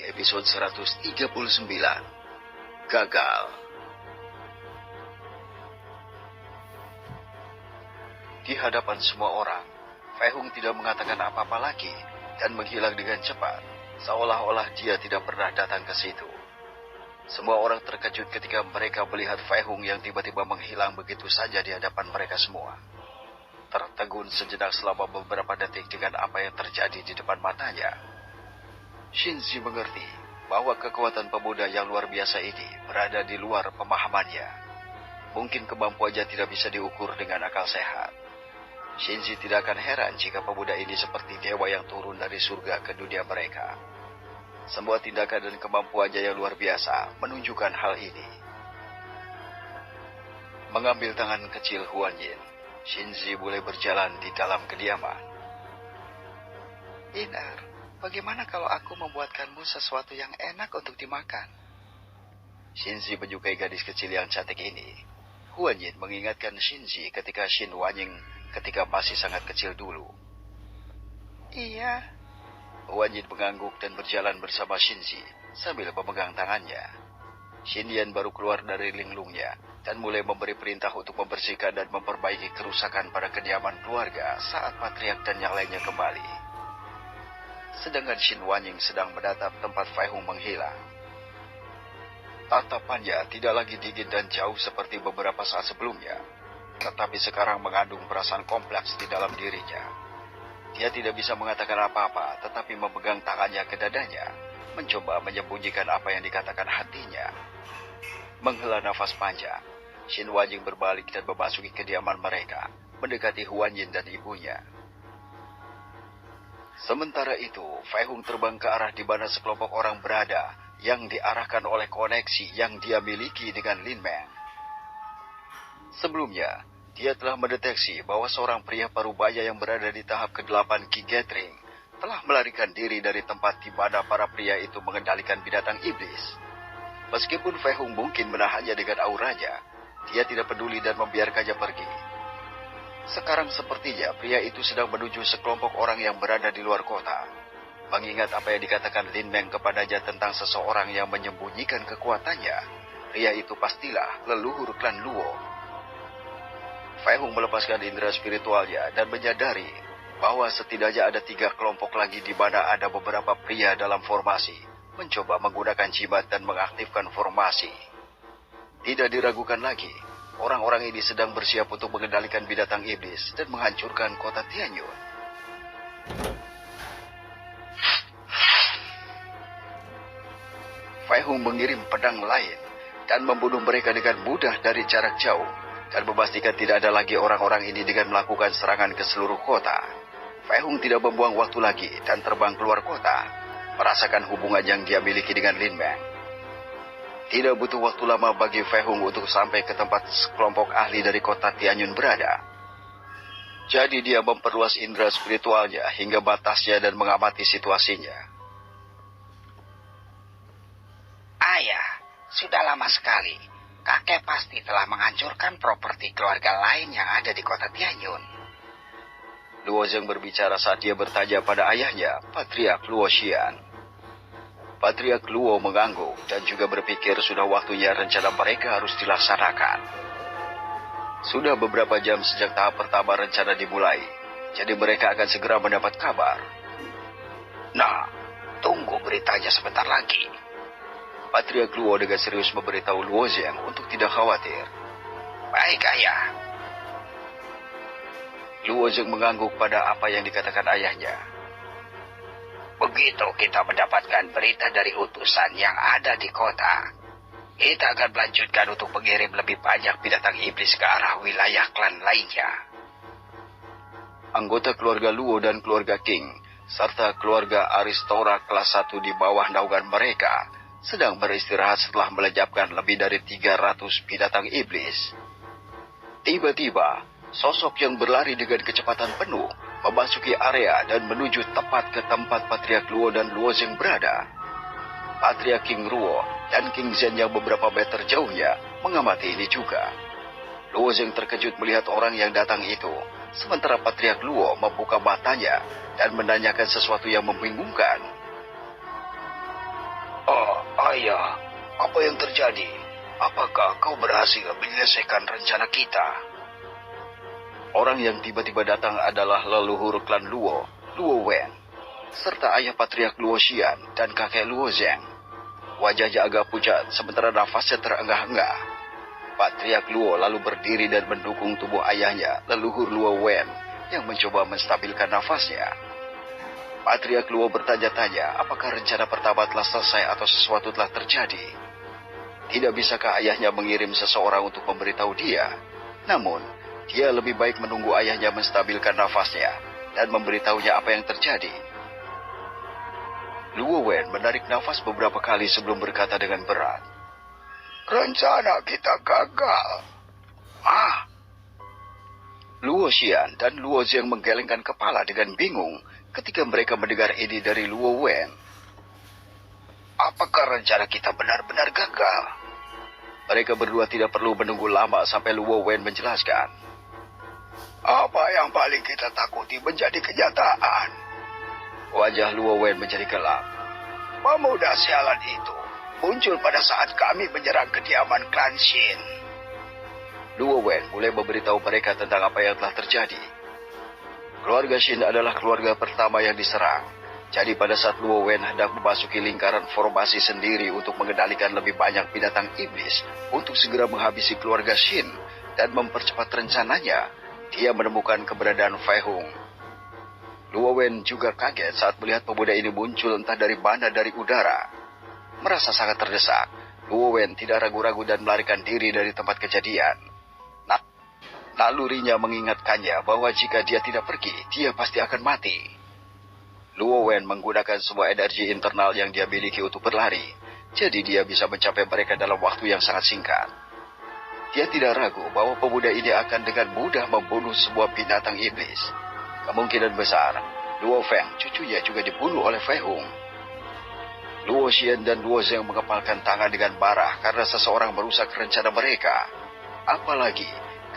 episode 139. Gagal. Di hadapan semua orang, Fei Hung tidak mengatakan apa-apa lagi dan menghilang dengan cepat, seolah-olah dia tidak pernah datang ke situ. Semua orang terkejut ketika mereka melihat Fei Hung yang tiba-tiba menghilang begitu saja di hadapan mereka semua. Tertegun sejenak selama beberapa detik dengan apa yang terjadi di depan matanya. Shinji mengerti bahwa kekuatan pemuda yang luar biasa ini berada di luar pemahamannya. Mungkin kemampuannya tidak bisa diukur dengan akal sehat. Shinji tidak akan heran jika pemuda ini seperti dewa yang turun dari surga ke dunia mereka. Semua tindakan dan kemampuannya yang luar biasa menunjukkan hal ini. Mengambil tangan kecil Huan Yin, Shinji mulai berjalan di dalam kediaman. Inar, bagaimana kalau aku membuatkanmu sesuatu yang enak untuk dimakan? Shinji menyukai gadis kecil yang cantik ini. Huan Yin mengingatkan Shinji ketika Shin Wanying ketika masih sangat kecil dulu. Iya. Huan Yin mengangguk dan berjalan bersama Shinji sambil memegang tangannya. Shin Yan baru keluar dari linglungnya dan mulai memberi perintah untuk membersihkan dan memperbaiki kerusakan pada kediaman keluarga saat patriark dan yang lainnya kembali. Sedangkan Shin Wanying sedang menatap tempat Fei Hung menghilang. Tatapannya tidak lagi dingin dan jauh seperti beberapa saat sebelumnya, tetapi sekarang mengandung perasaan kompleks di dalam dirinya. Dia tidak bisa mengatakan apa-apa, tetapi memegang tangannya ke dadanya, mencoba menyembunyikan apa yang dikatakan hatinya. Menghela nafas panjang, Shin Wanying berbalik dan memasuki kediaman mereka, mendekati Huan Yin dan ibunya. Sementara itu, Fei Hung terbang ke arah di mana sekelompok orang berada, yang diarahkan oleh koneksi yang dia miliki dengan Lin Meng. Sebelumnya, dia telah mendeteksi bahwa seorang pria parubaya yang berada di tahap ke-8 Ki Gathering telah melarikan diri dari tempat di mana para pria itu mengendalikan binatang iblis. Meskipun Fei Hung mungkin menahannya dengan auranya, dia tidak peduli dan membiarkannya pergi. Sekarang sepertinya pria itu sedang menuju sekelompok orang yang berada di luar kota. Mengingat apa yang dikatakan Lin Meng kepadanya tentang seseorang yang menyembunyikan kekuatannya, pria itu pastilah leluhur klan Luo. Fei Hung melepaskan indera spiritualnya dan menyadari bahwa setidaknya ada 3 kelompok lagi di mana ada beberapa pria dalam formasi, mencoba menggunakan jimat dan mengaktifkan formasi. Tidak diragukan lagi, orang-orang ini sedang bersiap untuk mengendalikan binatang iblis dan menghancurkan kota Tianyun. Fei Hung mengirim pedang lain dan membunuh mereka dengan mudah dari jarak jauh, dan memastikan tidak ada lagi orang-orang ini dengan melakukan serangan ke seluruh kota. Fei Hung tidak membuang waktu lagi dan terbang keluar kota, merasakan hubungan yang dia miliki dengan Lin Meng. Tidak butuh waktu lama bagi Fei Hung untuk sampai ke tempat sekelompok ahli dari kota Tianyun berada. Jadi dia memperluas indera spiritualnya hingga batasnya dan mengamati situasinya. Ayah, sudah lama sekali. Kakek pasti telah menghancurkan properti keluarga lain yang ada di kota Tianyun. Luo Zheng berbicara saat dia bertanya pada ayahnya, Patriark Luo Xian. Patriark Luo mengangguk dan juga berpikir sudah waktunya rencana mereka harus dilaksanakan. Sudah beberapa jam sejak tahap pertama rencana dimulai, jadi mereka akan segera mendapat kabar. Nah, tunggu beritanya sebentar lagi. Patriark Luo dengan serius memberitahu Luo Zheng untuk tidak khawatir. Baik, ayah. Luo Zheng mengangguk pada apa yang dikatakan ayahnya. Begitu kita mendapatkan berita dari utusan yang ada di kota, kita akan melanjutkan untuk mengirim lebih banyak binatang iblis ke arah wilayah klan lainnya. Anggota keluarga Luo dan keluarga King, serta keluarga Aristora kelas 1 di bawah naungan mereka, sedang beristirahat setelah melenyapkan lebih dari 300 binatang iblis. Tiba-tiba, sosok yang berlari dengan kecepatan penuh memasuki area dan menuju tepat ke tempat Patriark Luo dan Luo Zheng berada. Patriark King Luo dan King Zhen yang beberapa meter jauhnya mengamati ini juga. Luo Zheng terkejut melihat orang yang datang itu, sementara Patriark Luo membuka matanya dan menanyakan sesuatu yang membingungkan. Oh, ayah, apa yang terjadi? Apakah kau berhasil menyelesaikan rencana kita? Orang yang tiba-tiba datang adalah leluhur klan Luo, Luo Wen, serta ayah patriark Luo Xian dan kakek Luo Zheng. Wajahnya agak pucat sementara nafasnya terenggah-enggah. Patriark Luo lalu berdiri dan mendukung tubuh ayahnya, leluhur Luo Wen, yang mencoba menstabilkan nafasnya. Patriark Luo bertanya-tanya apakah rencana pertama telah selesai atau sesuatu telah terjadi. Tidak bisakah ayahnya mengirim seseorang untuk memberitahu dia? Namun, dia lebih baik menunggu ayahnya menstabilkan nafasnya dan memberitahunya apa yang terjadi. Luo Wen menarik nafas beberapa kali sebelum berkata dengan berat. Rencana kita gagal. Luo Xian dan Luo Zheng menggelengkan kepala dengan bingung ketika mereka mendengar ini dari Luo Wen. Apakah rencana kita benar-benar gagal? Mereka berdua tidak perlu menunggu lama sampai Luo Wen menjelaskan. Apa yang paling kita takuti menjadi kenyataan? Wajah Luo Wen menjadi gelap. Pemuda sialan itu muncul pada saat kami menyerang kediaman klan Shin. Luo Wen mulai memberitahu mereka tentang apa yang telah terjadi. Keluarga Shin adalah keluarga pertama yang diserang. Jadi pada saat Luo Wen hendak memasuki lingkaran formasi sendiri untuk mengendalikan lebih banyak binatang iblis untuk segera menghabisi keluarga Shin dan mempercepat rencananya, dia menemukan keberadaan Fei Hung. Luo Wen juga kaget saat melihat pemuda ini muncul entah dari mana dari udara. Merasa sangat terdesak, Luo Wen tidak ragu-ragu dan melarikan diri dari tempat kejadian. Nalurinya mengingatkannya bahwa jika dia tidak pergi, dia pasti akan mati. Luo Wen menggunakan semua energi internal yang dia miliki untuk berlari, jadi dia bisa mencapai mereka dalam waktu yang sangat singkat. Dia tidak ragu bahwa pemuda ini akan dengan mudah membunuh sebuah binatang iblis. Kemungkinan besar, Luo Feng, cucunya juga dibunuh oleh Fei Hung. Luo Xian dan Luo Zheng mengepalkan tangan dengan marah karena seseorang merusak rencana mereka. Apalagi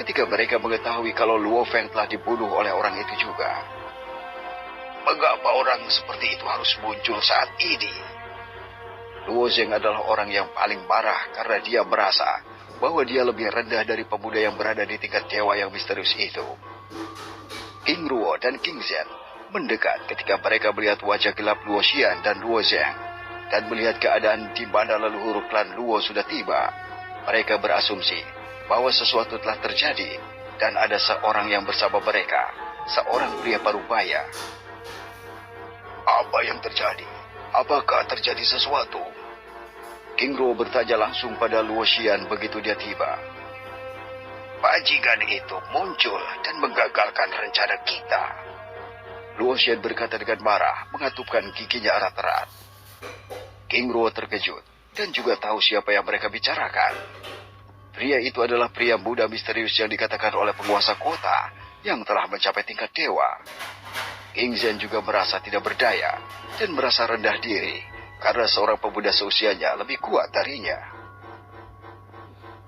ketika mereka mengetahui kalau Luo Feng telah dibunuh oleh orang itu juga. Mengapa orang seperti itu harus muncul saat ini? Luo Zheng adalah orang yang paling marah karena dia merasa bahwa dia lebih rendah dari pemuda yang berada di tingkat dewa yang misterius itu. King Ruo dan King Zhen mendekat ketika mereka melihat wajah gelap Luo Xian dan Luo Zheng dan melihat keadaan di mana leluhur klan Luo sudah tiba. Mereka berasumsi bahwa sesuatu telah terjadi dan ada seorang yang bersama mereka, seorang pria parubaya. Apa yang terjadi? Apakah terjadi sesuatu? King Ruo bertanya langsung pada Luo Xian begitu dia tiba. Bajingan itu muncul dan menggagalkan rencana kita. Luo Xian berkata dengan marah, mengatupkan giginya erat-erat. King Ruo terkejut dan juga tahu siapa yang mereka bicarakan. Pria itu adalah pria muda misterius yang dikatakan oleh penguasa kota yang telah mencapai tingkat dewa. King Zhen juga merasa tidak berdaya dan merasa rendah diri karena seorang pemuda seusianya lebih kuat darinya.